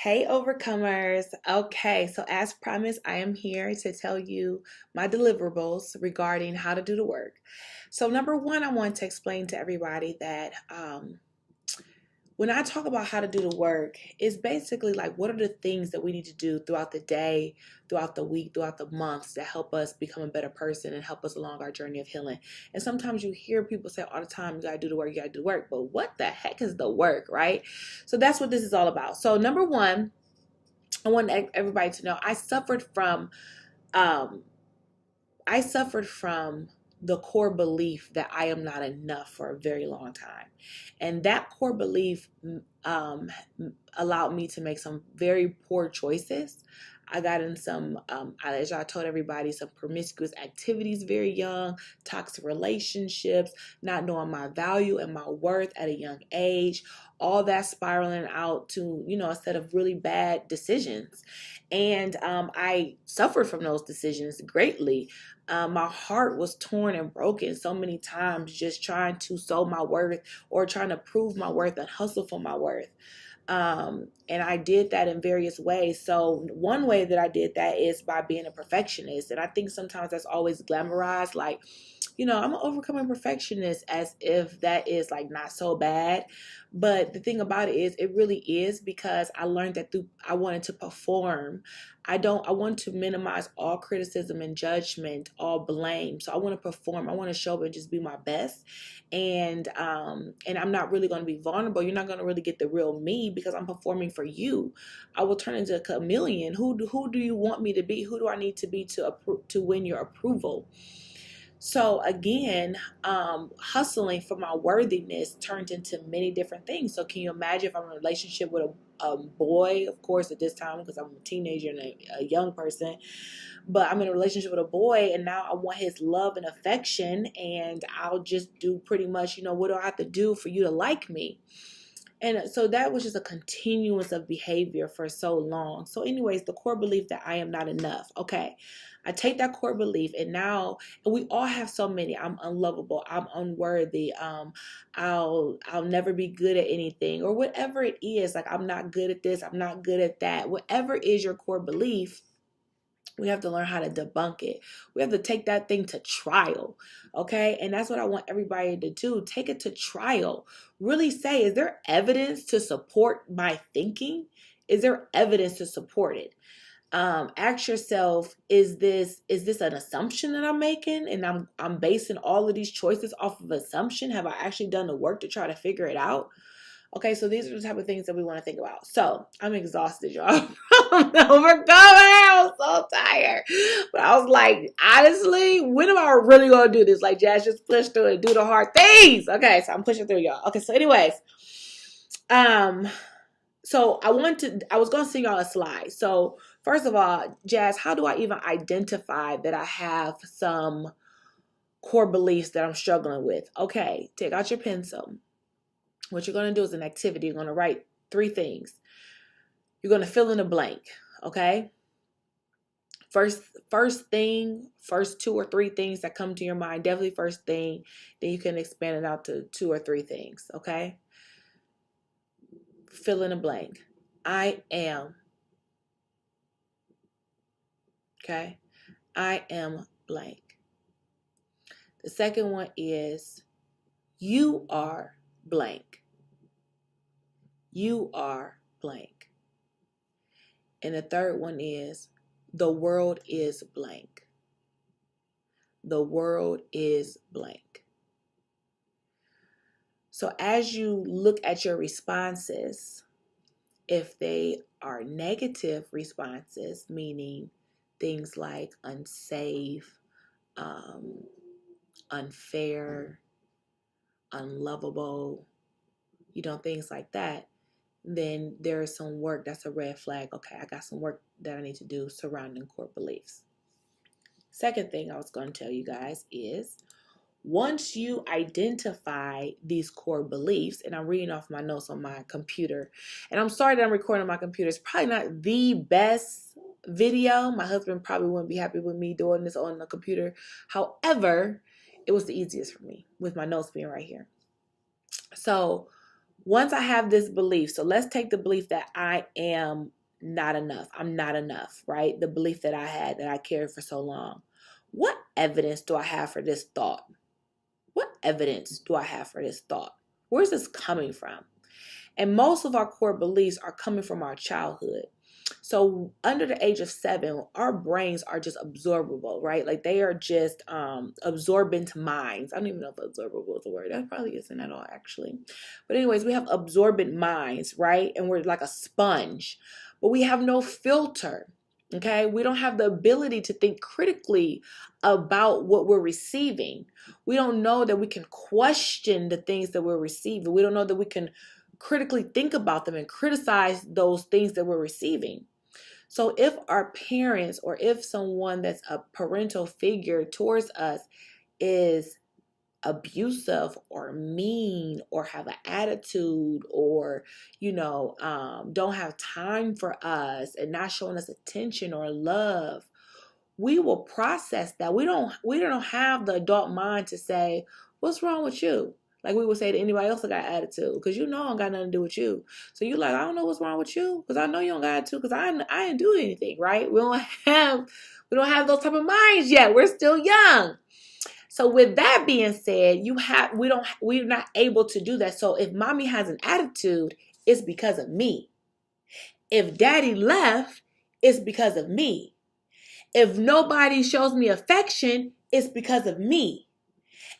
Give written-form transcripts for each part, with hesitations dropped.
Hey, overcomers. Okay, so as promised, I am here to tell you my deliverables regarding how to do the work. So, number one, I want to explain to everybody that when I talk about how to do the work, it's basically like what are the things that we need to do throughout the day, throughout the week, throughout the months that help us become a better person and help us along our journey of healing. And sometimes you hear people say all the time, you gotta do the work, you gotta do the work. But what the heck is the work, right? So that's what this is all about. So, number one, I want everybody to know um, I suffered from the core belief that I am not enough for a very long time. And that core belief um, allowed me to make some very poor choices. I got in some, as I told everybody, some promiscuous activities very young, toxic relationships, not knowing my value and my worth at a young age, all that spiraling out to, a set of really bad decisions. And I suffered from those decisions greatly. My heart was torn and broken so many times just trying to sow my worth or trying to prove my worth and hustle for my worth. And I did that in various ways. So one way that I did that is by being a perfectionist. And I think sometimes that's always glamorized, like, I'm an overcoming perfectionist, as if that is like not so bad. But the thing about it is, it really is, because I learned that I wanted to perform. I want to minimize all criticism and judgment, all blame. So I want to perform. I want to show up and just be my best. And I'm not really going to be vulnerable. You're not going to really get the real me because I'm performing for you. I will turn into a chameleon. Who do you want me to be? Who do I need to be to win your approval? So again, hustling for my worthiness turned into many different things. So can you imagine if I'm in a relationship with a boy, of course, at this time, because I'm a teenager and a young person, but I'm in a relationship with a boy and now I want his love and affection, and I'll just do pretty much, what do I have to do for you to like me? And so that was just a continuance of behavior for so long. So anyways, the core belief that I am not enough. Okay. I take that core belief and we all have so many. I'm unlovable. I'm unworthy. I'll never be good at anything, or whatever it is. Like, I'm not good at this. I'm not good at that. Whatever is your core belief, we have to learn how to debunk it. We have to take that thing to trial, okay? And that's what I want everybody to do. Take it to trial. Really say, is there evidence to support my thinking? Is there evidence to support it? Ask yourself, is this an assumption that I'm making, and I'm basing all of these choices off of assumption? Have I actually done the work to try to figure it out? Okay, so these are the type of things that we want to think about. So I'm exhausted, y'all. I'm overcoming. I'm so tired. But I was like, honestly, when am I really going to do this? Like, Jazz, just push through and do the hard things. Okay, so I'm pushing through, y'all. Okay, so anyways, so I was going to send y'all a slide. So first of all, Jazz, how do I even identify that I have some core beliefs that I'm struggling with? Okay, take out your pencil. What you're going to do is an activity. You're going to write 3 things. You're going to fill in a blank, okay? First thing, first 2 or 3 things that come to your mind, definitely first thing, then you can expand it out to 2 or 3 things, okay? Fill in a blank. I am, okay? I am blank. The second one is you are blank. You are blank. And the third one is the world is blank. The world is blank. So as you look at your responses, if they are negative responses, meaning things like unsafe, unfair, unlovable, things like that, then there is some work that's a red flag. Okay, I got some work that I need to do surrounding core beliefs. Second thing I was going to tell you guys is, once you identify these core beliefs, and I'm reading off my notes on my computer, and I'm sorry that I'm recording on my computer. It's probably not the best video. My husband probably wouldn't be happy with me doing this on the computer. However, it was the easiest for me with my notes being right here. So once I have this belief, so let's take the belief that I am not enough. I'm not enough, right? The belief that I had, that I carried for so long. What evidence do I have for this thought? What evidence do I have for this thought? Where's this coming from? And most of our core beliefs are coming from our childhood. So under the age of 7, our brains are just absorbable, right? Like they are just absorbent minds. I don't even know if absorbable is a word. That probably isn't at all, actually. But anyways, we have absorbent minds, right? And we're like a sponge, but we have no filter. Okay, we don't have the ability to think critically about what we're receiving. We don't know that we can question the things that we're receiving. We don't know that we can critically think about them and criticize those things that we're receiving. So if our parents, or if someone that's a parental figure towards us is abusive or mean or have an attitude, or don't have time for us and not showing us attention or love, we will process that. We don't have the adult mind to say, what's wrong with you? Like we would say to anybody else that got attitude, because I don't got nothing to do with you. So you're like, I don't know what's wrong with you, because I know you don't got attitude, because I didn't do anything, right? We don't have those type of minds yet. We're still young. So with that being said, we're not able to do that. So if mommy has an attitude, it's because of me. If daddy left, it's because of me. If nobody shows me affection, it's because of me.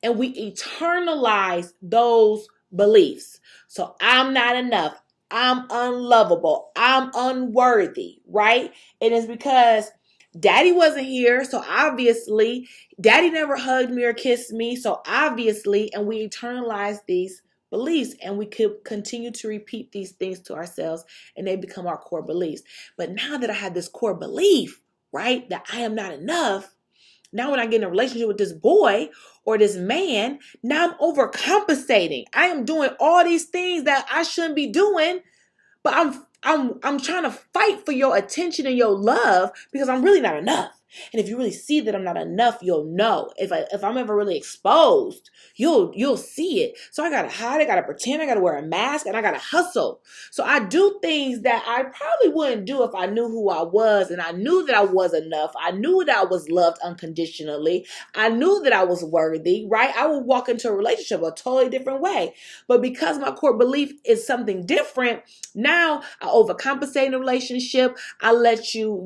And we internalize those beliefs. So I'm not enough. I'm unlovable. I'm unworthy, right? And it's because daddy wasn't here. So obviously, daddy never hugged me or kissed me. So obviously, and we internalize these beliefs, and we could continue to repeat these things to ourselves, and they become our core beliefs. But now that I have this core belief, right, that I am not enough, now when I get in a relationship with this boy or this man, now I'm overcompensating. I am doing all these things that I shouldn't be doing, but I'm trying to fight for your attention and your love because I'm really not enough. And if you really see that I'm not enough, you'll know. If I'm ever really exposed, you'll see it. So I gotta hide, I gotta pretend, I gotta wear a mask, and I gotta hustle. So I do things that I probably wouldn't do if I knew who I was, and I knew that I was enough. I knew that I was loved unconditionally. I knew that I was worthy, right? I would walk into a relationship a totally different way. But because my core belief is something different, now I overcompensate in a relationship. I let you,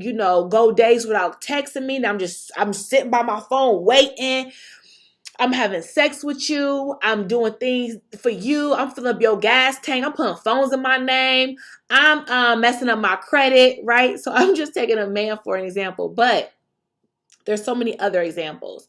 go days without texting me. Now I'm sitting by my phone waiting. I'm having sex with you. I'm doing things for you. I'm filling up your gas tank. I'm putting phones in my name. I'm messing up my credit, right? So I'm just taking a man for an example, but there's so many other examples.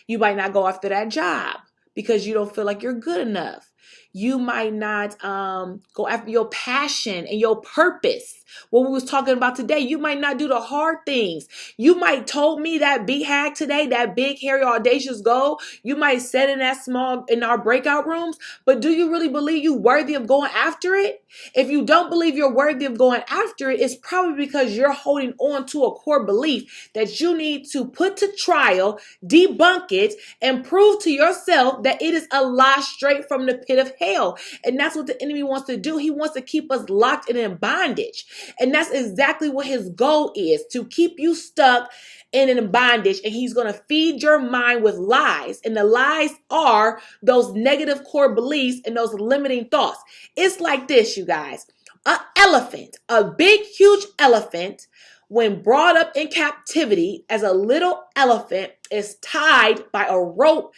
You might not go after that job because you don't feel like you're good enough. You might not go after your passion and your purpose. What we was talking about today, you might not do the hard things. You might told me that big hack today, that big, hairy, audacious goal. You might set in our breakout rooms, but do you really believe you worthy of going after it? If you don't believe you're worthy of going after it, it's probably because you're holding on to a core belief that you need to put to trial, debunk it, and prove to yourself that it is a lie straight from the pit of hell. And that's what the enemy wants to do. He wants to keep us locked and in bondage. And that's exactly what his goal is, to keep you stuck and in bondage. And he's going to feed your mind with lies. And the lies are those negative core beliefs and those limiting thoughts. It's like this, you guys. An elephant, a big, huge elephant, when brought up in captivity as a little elephant, is tied by a rope,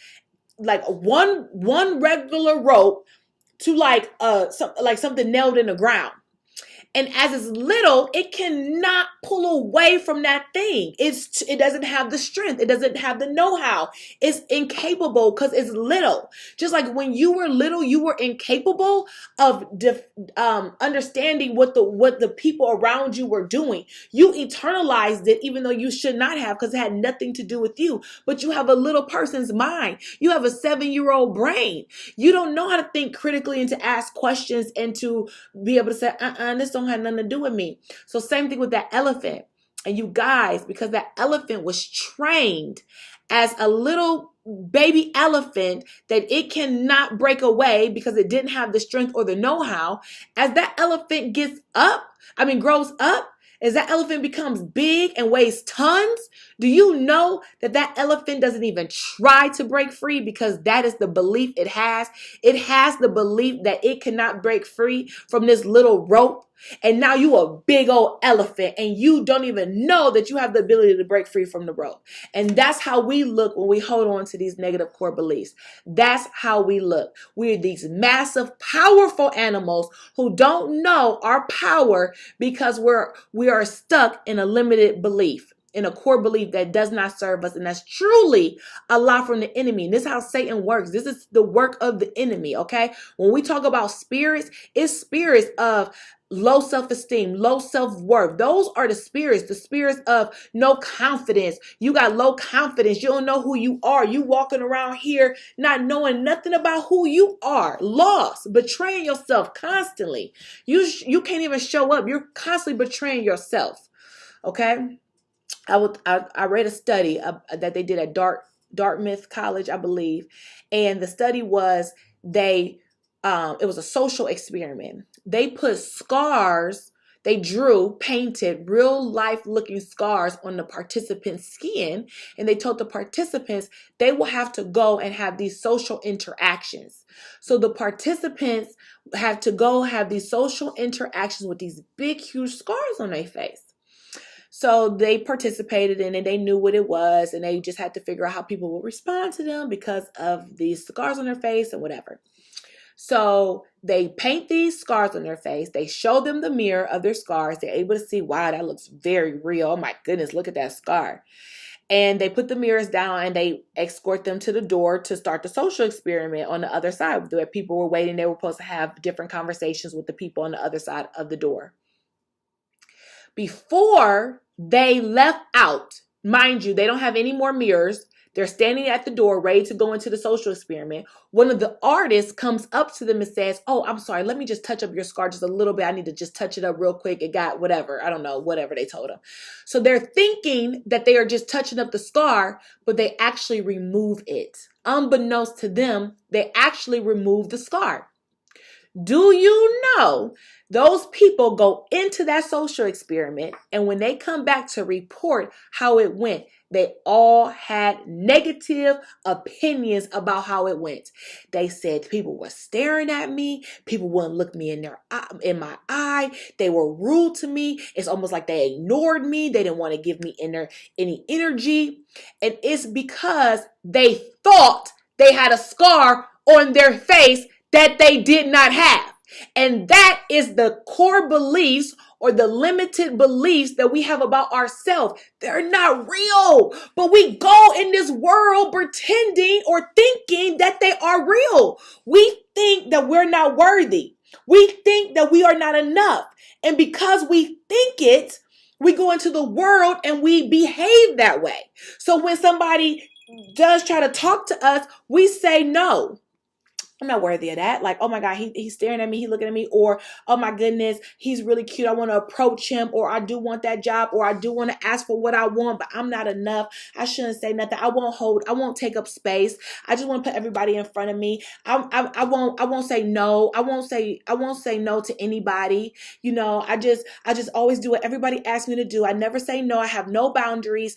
like one regular rope, to like something nailed in the ground. And as it's little, it cannot pull away from that thing. It doesn't have the strength. It doesn't have the know-how. It's incapable because it's little. Just like when you were little, you were incapable of understanding what the people around you were doing. You internalized it, even though you should not have, because it had nothing to do with you. But you have a little person's mind. You have a 7-year-old brain. You don't know how to think critically and to ask questions and to be able to say, this don't have nothing to do with me. So same thing with that elephant. And you guys, because that elephant was trained as a little baby elephant that it cannot break away because it didn't have the strength or the know-how, as that elephant grows up, as that elephant becomes big and weighs tons, do you know that that elephant doesn't even try to break free because that is the belief it has? It has the belief that it cannot break free from this little rope. And now you a big old elephant and you don't even know that you have the ability to break free from the rope. And that's how we look when we hold on to these negative core beliefs. That's how we look. We're these massive, powerful animals who don't know our power because we are stuck in a limited belief, in a core belief that does not serve us. And that's truly a lie from the enemy. And this is how Satan works. This is the work of the enemy, okay? When we talk about spirits, it's spirits of low self-esteem, low self-worth. Those are the spirits of no confidence. You got low confidence. You don't know who you are. You walking around here not knowing nothing about who you are, lost, betraying yourself constantly. You can't even show up. You're constantly betraying yourself, okay? I read a study that they did at Dartmouth College, I believe, and the study was it was a social experiment. They put scars, they painted real life looking scars on the participants' skin, and they told the participants they will have to go and have these social interactions. So the participants had to go have these social interactions with these big, huge scars on their face. So they participated in it. They knew what it was, and they just had to figure out how people would respond to them because of these scars on their face and whatever. So they paint these scars on their face. They show them the mirror of their scars. They're able to see, wow, that looks very real. Oh my goodness, look at that scar. And they put the mirrors down and they escort them to the door to start the social experiment on the other side. Where people were waiting. They were supposed to have different conversations with the people on the other side of the door. Before they left out, mind you, they don't have any more mirrors. They're standing at the door ready to go into the social experiment. One of the artists comes up to them and says, oh, I'm sorry, let me just touch up your scar just a little bit. I need to just touch it up real quick. It got whatever. I don't know, whatever they told them. So they're thinking that they are just touching up the scar, but they actually remove it. Unbeknownst to them, they actually remove the scar. Do you know those people go into that social experiment, and when they come back to report how it went, they all had negative opinions about how it went. They said people were staring at me. People wouldn't look me in my eye. They were rude to me. It's almost like they ignored me. They didn't want to give me any energy. And it's because they thought they had a scar on their face that they did not have. And that is the core beliefs or the limited beliefs that we have about ourselves. They're not real, but we go in this world pretending or thinking that they are real. We think that we're not worthy. We think that we are not enough. And because we think it, we go into the world and we behave that way. So when somebody does try to talk to us, we say no. I'm not worthy of that. Like, oh my God, he's staring at me. He's looking at me. Or, oh my goodness, he's really cute. I want to approach him. Or I do want that job. Or I do want to ask for what I want, but I'm not enough. I shouldn't say nothing. I won't take up space. I just want to put everybody in front of me. I won't say no. I won't say no to anybody. You know, I just always do what everybody asks me to do. I never say no. I have no boundaries.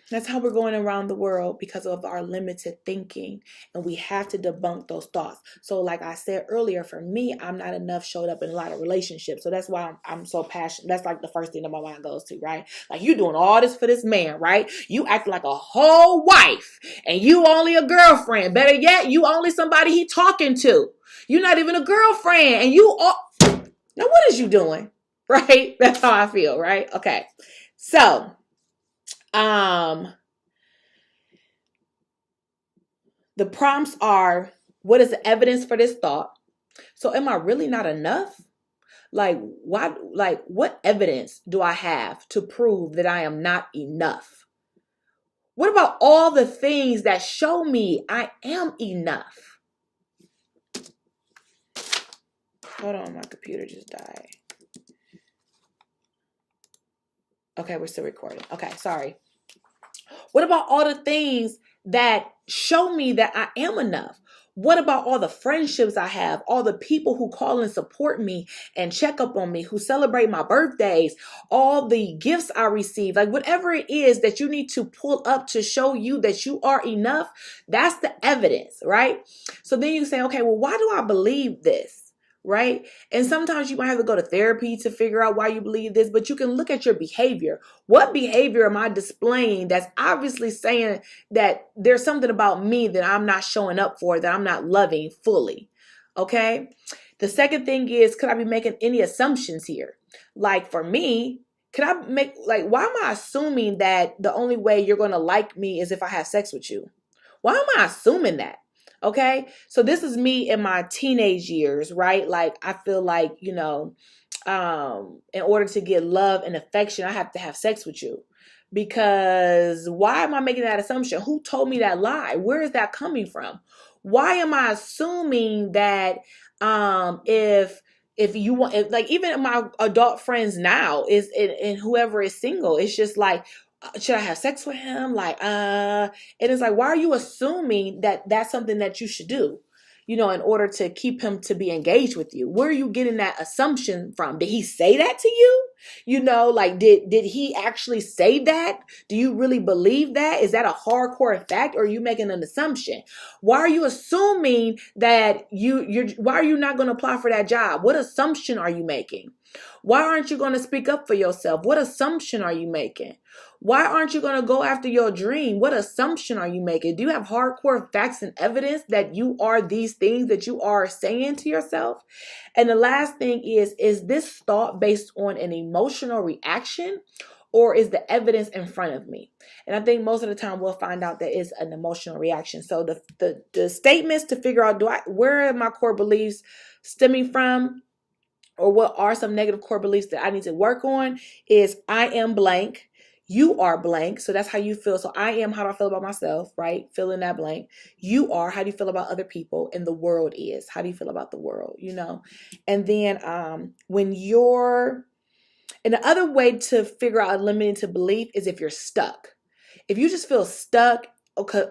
That's how we're going around the world because of our limited thinking, and we have to debunk those thoughts. So like I said earlier, for me, I'm not enough showed up in a lot of relationships. So that's why I'm so passionate. That's like the first thing that my mind goes to, right? Like, you doing all this for this man, right? You act like a whole wife and you only a girlfriend. Better yet, you only somebody he talking to. You're not even a girlfriend, and you all... Now what is you doing? Right? That's how I feel, right? Okay. So the prompts are, what is the evidence for this thought? So am I really not enough? What evidence do I have to prove that I am not enough? What about all the things that show me I am enough? Hold on, my computer just died. Okay, we're still recording. Okay, sorry. What about all the things that show me that I am enough? What about all the friendships I have, all the people who call and support me and check up on me, who celebrate my birthdays, all the gifts I receive, like whatever it is that you need to pull up to show you that you are enough, that's the evidence, right? So then you say, okay, well, why do I believe this? Right? And sometimes you might have to go to therapy to figure out why you believe this, but you can look at your behavior. What behavior am I displaying that's obviously saying that there's something about me that I'm not showing up for, that I'm not loving fully? Okay. The second thing is, could I be making any assumptions here? Like for me, could I make, like, why am I assuming that the only way you're going to like me is if I have sex with you? Why am I assuming that? Okay. So this is me in my teenage years, right? Like I feel like, in order to get love and affection, I have to have sex with you. Because why am I making that assumption? Who told me that lie? Where is that coming from? Why am I assuming that if you want, like even my adult friends now is and whoever is single, it's just like, should I have sex with him? Like, and it's like, why are you assuming that that's something that you should do, in order to keep him to be engaged with you? Where are you getting that assumption from? Did he say that to you? Like, did he actually say that? Do you really believe that? Is that a hardcore fact, or are you making an assumption? Why are you assuming that why are you not going to apply for that job? What assumption are you making? Why aren't you going to speak up for yourself? What assumption are you making? Why aren't you going to go after your dream? What assumption are you making? Do you have hardcore facts and evidence that you are these things that you are saying to yourself? And the last thing is this thought based on an emotional reaction, or is the evidence in front of me? And I think most of the time we'll find out that it's an emotional reaction. So the statements to figure out, where are my core beliefs stemming from? Or what are some negative core beliefs that I need to work on is I am blank. You are blank. So that's how you feel. So I am, how do I feel about myself, right? Fill in that blank. You are, how do you feel about other people? And the world is, how do you feel about the world, And then and the other way to figure out a limiting belief is if you're stuck. If you just feel stuck, okay,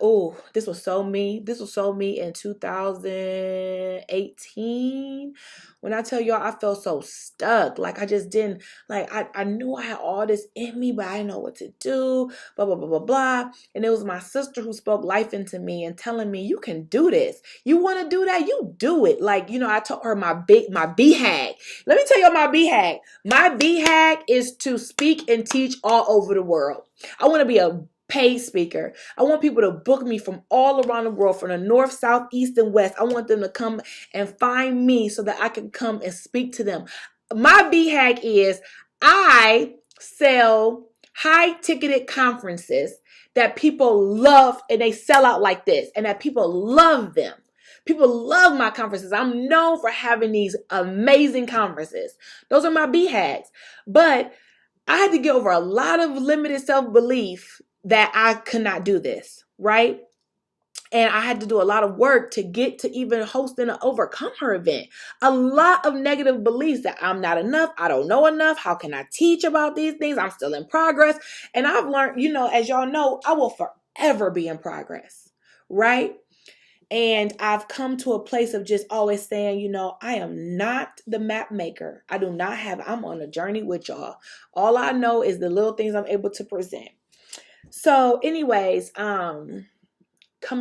this was so me. This was so me in 2018. When I tell y'all I felt so stuck, like I just didn't, like I knew I had all this in me, but I didn't know what to do, blah, blah, blah, blah, blah. And it was my sister who spoke life into me and telling me, you can do this. You want to do that? You do it. Like, I told her my BHAG. Let me tell you my BHAG. My BHAG is to speak and teach all over the world. I want to be a paid speaker. I want people to book me from all around the world, from the north, south, east, and west. I want them to come and find me so that I can come and speak to them. My BHAG is I sell high-ticketed conferences that people love, and they sell out like this, and that people love them. People love my conferences. I'm known for having these amazing conferences. Those are my BHAGs. But I had to get over a lot of limited self-belief that I could not do this, right? And I had to do a lot of work to get to even hosting an Overcome Her event. A lot of negative beliefs that I'm not enough, I don't know enough, how can I teach about these things? I'm still in progress. And I've learned, as y'all know, I will forever be in progress, right? And I've come to a place of just always saying, I am not the map maker. I'm on a journey with y'all. All I know is the little things I'm able to present. So anyways, coming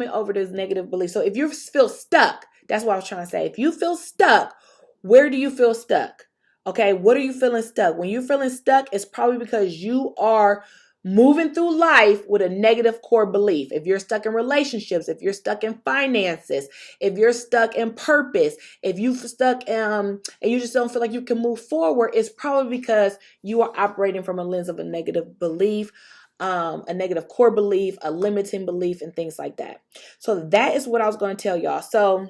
over this negative belief. So if you feel stuck, that's what I was trying to say. If you feel stuck, where do you feel stuck? Okay, what are you feeling stuck? When you're feeling stuck, it's probably because you are moving through life with a negative core belief. If you're stuck in relationships, if you're stuck in finances, if you're stuck in purpose, if you're stuck and you just don't feel like you can move forward, it's probably because you are operating from a lens of a negative belief, a negative core belief, a limiting belief, and things like that. So that is what I was going to tell y'all. So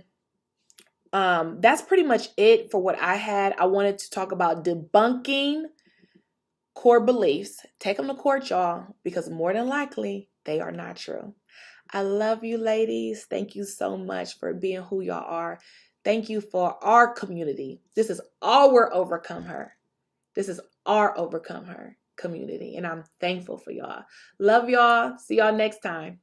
that's pretty much it for what I had. I wanted to talk about debunking core beliefs. Take them to court, y'all, because more than likely they are not true. I love you, ladies. Thank you so much for being who y'all are. Thank you for our community. This is our Overcome Her. This is our Overcome Her community, and I'm thankful for y'all. Love y'all. See y'all next time.